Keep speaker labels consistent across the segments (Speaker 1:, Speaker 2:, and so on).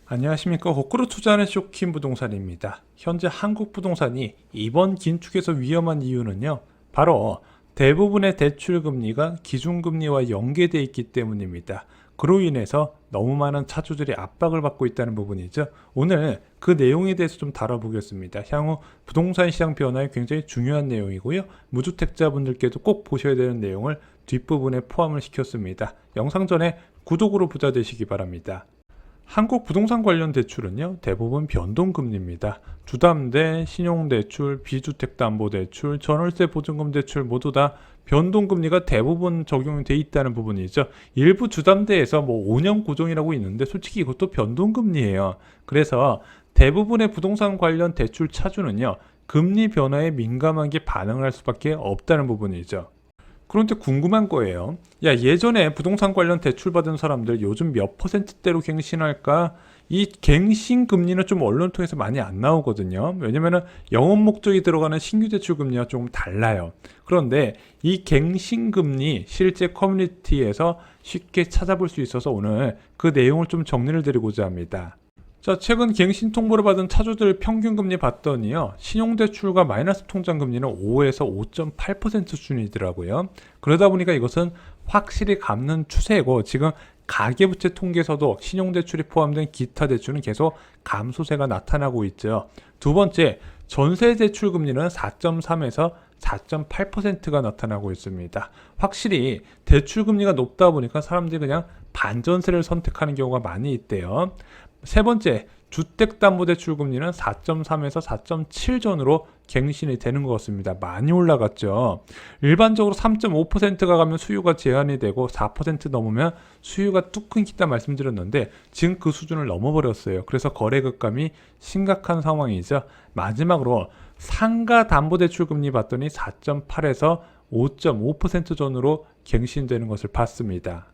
Speaker 1: 안녕하십니까. 거꾸로 투자하는 쇼킹 부동산입니다. 현재 한국 부동산이 이번 긴축에서 위험한 이유는요, 바로 대부분의 대출금리가 기준금리와 연계되어 있기 때문입니다. 그로 인해서 너무 많은 차주들이 압박을 받고 있다는 부분이죠. 오늘 그 내용에 대해서 좀 다뤄보겠습니다. 향후 부동산 시장 변화에 굉장히 중요한 내용이고요. 무주택자분들께도 꼭 보셔야 되는 내용을 뒷부분에 포함을 시켰습니다. 영상 전에 구독으로 부자 되시기 바랍니다. 한국 부동산 관련 대출은요, 대부분 변동금리입니다. 주담대, 신용대출, 비주택담보대출, 전월세 보증금 대출 모두 다 변동금리가 대부분 적용되어 있다는 부분이죠. 일부 주담대에서 5년 고정이라고 있는데 솔직히 이것도 변동금리예요. 그래서 대부분의 부동산 관련 대출 차주는요, 금리 변화에 민감하게 반응을 할 수밖에 없다는 부분이죠. 그런데 궁금한 거예요. 야, 예전에 부동산 관련 대출 받은 사람들 요즘 몇 퍼센트대로 갱신할까? 이 갱신 금리는 좀 언론 통해서 많이 안 나오거든요. 왜냐면은 영업 목적이 들어가는 신규 대출 금리와 조금 달라요. 그런데 이 갱신 금리 실제 커뮤니티에서 쉽게 찾아볼 수 있어서 오늘 그 내용을 좀 정리를 드리고자 합니다. 자, 최근 갱신 통보를 받은 차주들 평균 금리 봤더니요, 신용대출과 마이너스 통장 금리는 5에서 5.8% 수준이더라고요. 그러다 보니까 이것은 확실히 갚는 추세고, 지금 가계부채 통계에서도 신용대출이 포함된 기타 대출은 계속 감소세가 나타나고 있죠. 두 번째, 전세대출 금리는 4.3에서 4.8%가 나타나고 있습니다. 확실히 대출 금리가 높다 보니까 사람들이 그냥 반전세를 선택하는 경우가 많이 있대요. 세 번째, 주택담보대출 금리는 4.3에서 4.7 전으로 갱신이 되는 것 같습니다. 많이 올라갔죠. 일반적으로 3.5%가 가면 수요가 제한이 되고 4% 넘으면 수요가 뚝 끊긴다 말씀드렸는데 지금 그 수준을 넘어버렸어요. 그래서 거래 급감이 심각한 상황이죠. 마지막으로 상가담보대출 금리 봤더니 4.8에서 5.5% 전으로 갱신되는 것을 봤습니다.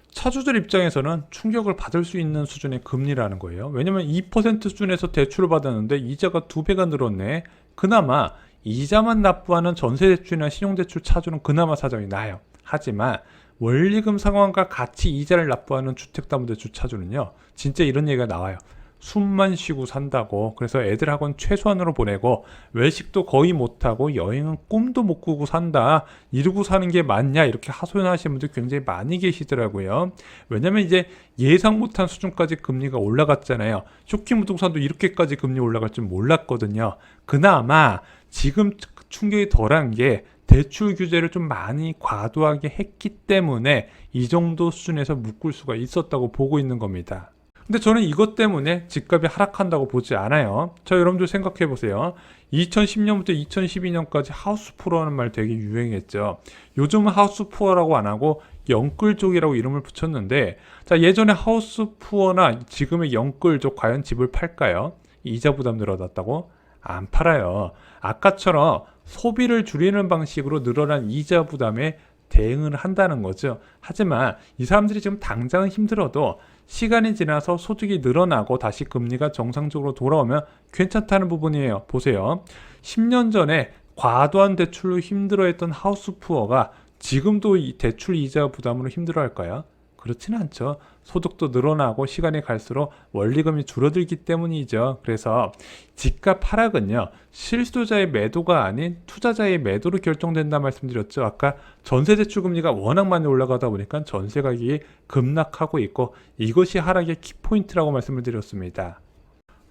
Speaker 1: 차주들 입장에서는 충격을 받을 수 있는 수준의 금리라는 거예요. 왜냐면 2% 수준에서 대출을 받았는데 이자가 2배가 늘었네. 그나마 이자만 납부하는 전세대출이나 신용대출 차주는 그나마 사정이 나아요. 하지만 원리금 상환과 같이 이자를 납부하는 주택담보대출 차주는요, 진짜 이런 얘기가 나와요. 숨만 쉬고 산다고. 그래서 애들 학원 최소한으로 보내고 외식도 거의 못하고 여행은 꿈도 못 꾸고 산다, 이러고 사는 게 맞냐, 이렇게 하소연하시는 분들 굉장히 많이 계시더라고요. 왜냐면 이제 예상 못한 수준까지 금리가 올라갔잖아요. 쇼킹 부동산도 이렇게까지 금리 올라갈 줄 몰랐거든요. 그나마 지금 충격이 덜한 게 대출 규제를 좀 많이 과도하게 했기 때문에 이 정도 수준에서 묶을 수가 있었다고 보고 있는 겁니다. 근데 저는 이것 때문에 집값이 하락한다고 보지 않아요. 자, 여러분들 생각해 보세요. 2010년부터 2012년까지 하우스푸어라는 말 되게 유행했죠. 요즘은 하우스푸어라고 안 하고 영끌족이라고 이름을 붙였는데, 자, 예전에 하우스푸어나 지금의 영끌족 과연 집을 팔까요? 이자 부담 늘어났다고? 안 팔아요. 아까처럼 소비를 줄이는 방식으로 늘어난 이자 부담에 대응을 한다는 거죠. 하지만 이 사람들이 지금 당장은 힘들어도 시간이 지나서 소득이 늘어나고 다시 금리가 정상적으로 돌아오면 괜찮다는 부분이에요. 보세요. 10년 전에 과도한 대출로 힘들어했던 하우스푸어가 지금도 이 대출 이자 부담으로 힘들어할까요? 그렇지는 않죠. 소득도 늘어나고 시간이 갈수록 원리금이 줄어들기 때문이죠. 그래서 집값 하락은요, 실수요자의 매도가 아닌 투자자의 매도로 결정된다 말씀드렸죠. 아까 전세대출 금리가 워낙 많이 올라가다 보니까 전세 가격이 급락하고 있고 이것이 하락의 키포인트라고 말씀을 드렸습니다.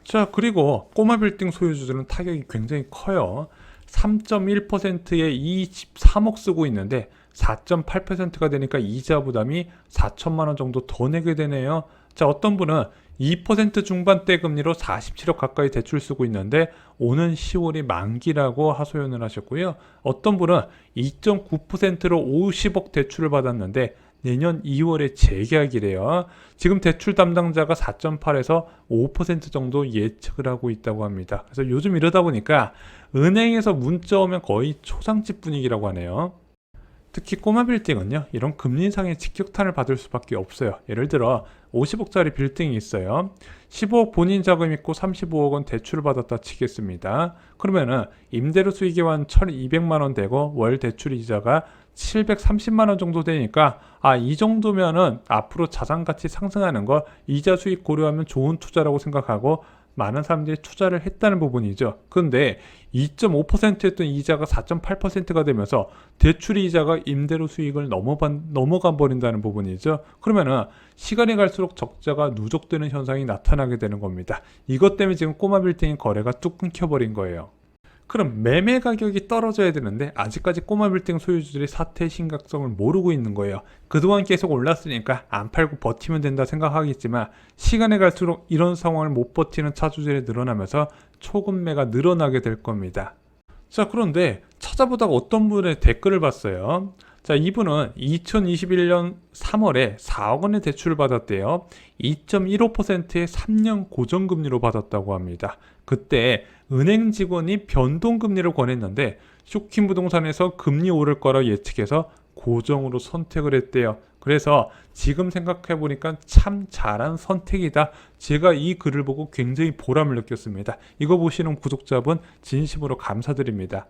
Speaker 1: 자, 그리고 꼬마 빌딩 소유주들은 타격이 굉장히 커요. 3.1%의 23억 쓰고 있는데 4.8%가 되니까 이자 부담이 4천만 원 정도 더 내게 되네요. 자, 어떤 분은 2% 중반대 금리로 47억 가까이 대출 쓰고 있는데 오는 10월이 만기라고 하소연을 하셨고요. 어떤 분은 2.9%로 50억 대출을 받았는데 내년 2월에 재계약이래요. 지금 대출 담당자가 4.8에서 5% 정도 예측을 하고 있다고 합니다. 그래서 요즘 이러다 보니까 은행에서 문자 오면 거의 초상집 분위기라고 하네요. 특히 꼬마 빌딩은요, 이런 금리 인상에 직격탄을 받을 수밖에 없어요. 예를 들어 50억짜리 빌딩이 있어요. 15억 본인 자금 있고 35억은 대출을 받았다 치겠습니다. 그러면은 임대료 수익이 한 1,200만 원 되고 월 대출 이자가 730만 원 정도 되니까 이 정도면은 앞으로 자산 가치 상승하는 거 이자 수익 고려하면 좋은 투자라고 생각하고 많은 사람들이 투자를 했다는 부분이죠. 그런데 2.5%였던 이자가 4.8%가 되면서 대출 이자가 임대료 수익을 넘어가 버린다는 부분이죠. 그러면은 시간이 갈수록 적자가 누적되는 현상이 나타나게 되는 겁니다. 이것 때문에 지금 꼬마 빌딩 거래가 뚝 끊겨버린 거예요. 그럼 매매 가격이 떨어져야 되는데 아직까지 꼬마 빌딩 소유주들이 사태의 심각성을 모르고 있는 거예요. 그동안 계속 올랐으니까 안 팔고 버티면 된다 생각하겠지만 시간이 갈수록 이런 상황을 못 버티는 차주들이 늘어나면서 초급매가 늘어나게 될 겁니다. 자, 그런데 찾아보다가 어떤 분의 댓글을 봤어요. 자, 이분은 2021년 3월에 4억 원의 대출을 받았대요. 2.15%의 3년 고정금리로 받았다고 합니다. 그때 은행 직원이 변동금리를 권했는데 쇼킹 부동산에서 금리 오를 거라 예측해서 고정으로 선택을 했대요. 그래서 지금 생각해보니까 참 잘한 선택이다. 제가 이 글을 보고 굉장히 보람을 느꼈습니다. 이거 보시는 구독자분 진심으로 감사드립니다.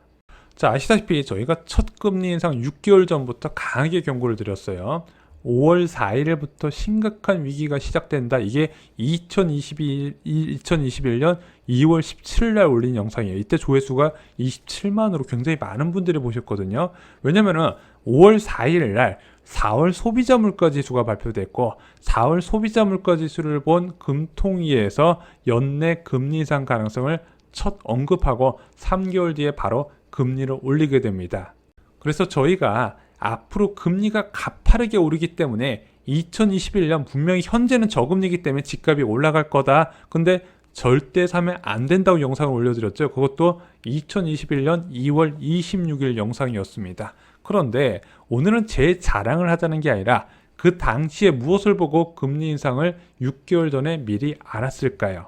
Speaker 1: 자, 아시다시피 저희가 첫 금리 인상 6개월 전부터 강하게 경고를 드렸어요. 5월 4일부터 심각한 위기가 시작된다. 이게 2021년 2월 17일 날 올린 영상이에요. 이때 조회수가 27만으로 굉장히 많은 분들이 보셨거든요. 왜냐면은 5월 4일 날 4월 소비자 물가 지수가 발표됐고 4월 소비자 물가 지수를 본 금통위에서 연내 금리 인상 가능성을 첫 언급하고 3개월 뒤에 바로 금리를 올리게 됩니다. 그래서 저희가 앞으로 금리가 가파르게 오르기 때문에 2021년 분명히 현재는 저금리이기 때문에 집값이 올라갈 거다. 근데 절대 사면 안 된다고 영상을 올려드렸죠. 그것도 2021년 2월 26일 영상이었습니다. 그런데 오늘은 제 자랑을 하자는 게 아니라 그 당시에 무엇을 보고 금리 인상을 6개월 전에 미리 알았을까요?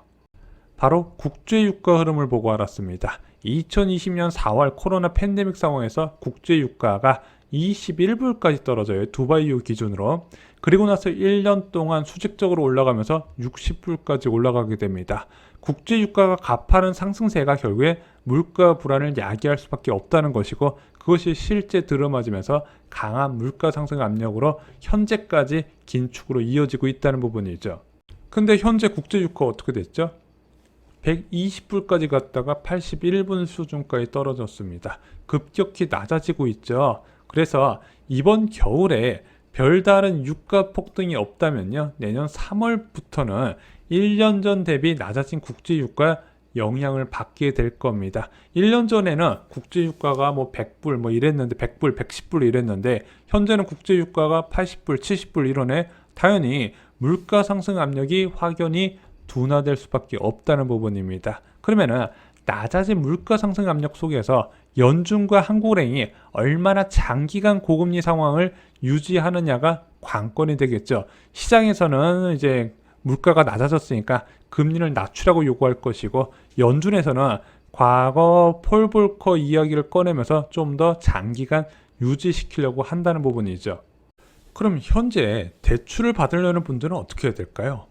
Speaker 1: 바로 국제유가 흐름을 보고 알았습니다. 2020년 4월 코로나 팬데믹 상황에서 국제유가가 21불까지 떨어져요. 두바이유 기준으로. 그리고 나서 1년 동안 수직적으로 올라가면서 60불까지 올라가게 됩니다. 국제유가가 가파른 상승세가 결국에 물가 불안을 야기할 수밖에 없다는 것이고 그것이 실제 들어맞으면서 강한 물가 상승 압력으로 현재까지 긴축으로 이어지고 있다는 부분이죠. 근데 현재 국제유가 어떻게 됐죠? 120불까지 갔다가 81불 수준까지 떨어졌습니다. 급격히 낮아지고 있죠. 그래서 이번 겨울에 별다른 유가 폭등이 없다면요, 내년 3월부터는 1년 전 대비 낮아진 국제유가 영향을 받게 될 겁니다. 1년 전에는 국제유가가 100불 이랬는데 100불, 110불 이랬는데 현재는 국제유가가 80불, 70불 이러네. 당연히 물가 상승 압력이 확연히 둔화될 수밖에 없다는 부분입니다. 그러면은 낮아진 물가 상승 압력 속에서 연준과 한국은행이 얼마나 장기간 고금리 상황을 유지하느냐가 관건이 되겠죠. 시장에서는 이제 물가가 낮아졌으니까 금리를 낮추라고 요구할 것이고 연준에서는 과거 폴 볼커 이야기를 꺼내면서 좀 더 장기간 유지시키려고 한다는 부분이죠. 그럼 현재 대출을 받으려는 분들은 어떻게 해야 될까요?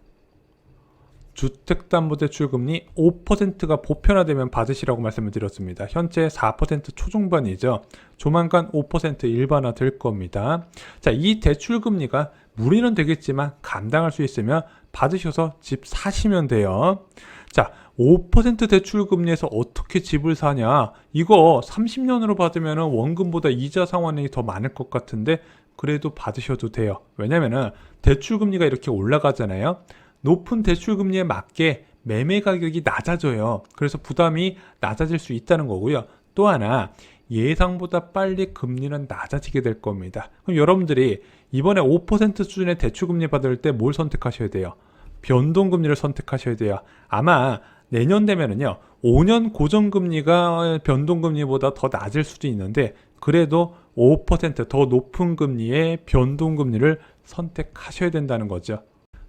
Speaker 1: 주택담보대출금리 5%가 보편화되면 받으시라고 말씀을 드렸습니다. 현재 4% 초중반이죠. 조만간 5% 일반화 될 겁니다. 자, 이 대출금리가 무리는 되겠지만 감당할 수 있으면 받으셔서 집 사시면 돼요. 자, 5% 대출금리에서 어떻게 집을 사냐? 이거 30년으로 받으면 원금보다 이자 상환이 더 많을 것 같은데 그래도 받으셔도 돼요. 왜냐면은 대출금리가 이렇게 올라가잖아요. 높은 대출금리에 맞게 매매 가격이 낮아져요. 그래서 부담이 낮아질 수 있다는 거고요. 또 하나 예상보다 빨리 금리는 낮아지게 될 겁니다. 그럼 여러분들이 이번에 5% 수준의 대출금리 받을 때 뭘 선택하셔야 돼요? 변동금리를 선택하셔야 돼요. 아마 내년 되면은요 5년 고정금리가 변동금리보다 더 낮을 수도 있는데 그래도 5%더 높은 금리의 변동금리를 선택하셔야 된다는 거죠.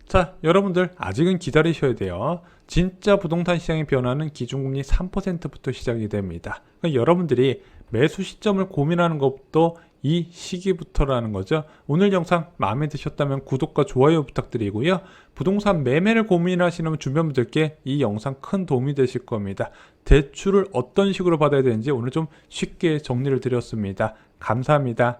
Speaker 1: 자, 여러분들 아직은 기다리셔야 돼요. 진짜 부동산 시장의 변화는 기준금리 3%부터 시작이 됩니다. 그러니까 여러분들이 매수 시점을 고민하는 것도 이 시기부터라는 거죠. 오늘 영상 마음에 드셨다면 구독과 좋아요 부탁드리고요. 부동산 매매를 고민하시는 주변 분들께 이 영상 큰 도움이 되실 겁니다. 대출을 어떤 식으로 받아야 되는지 오늘 좀 쉽게 정리를 드렸습니다. 감사합니다.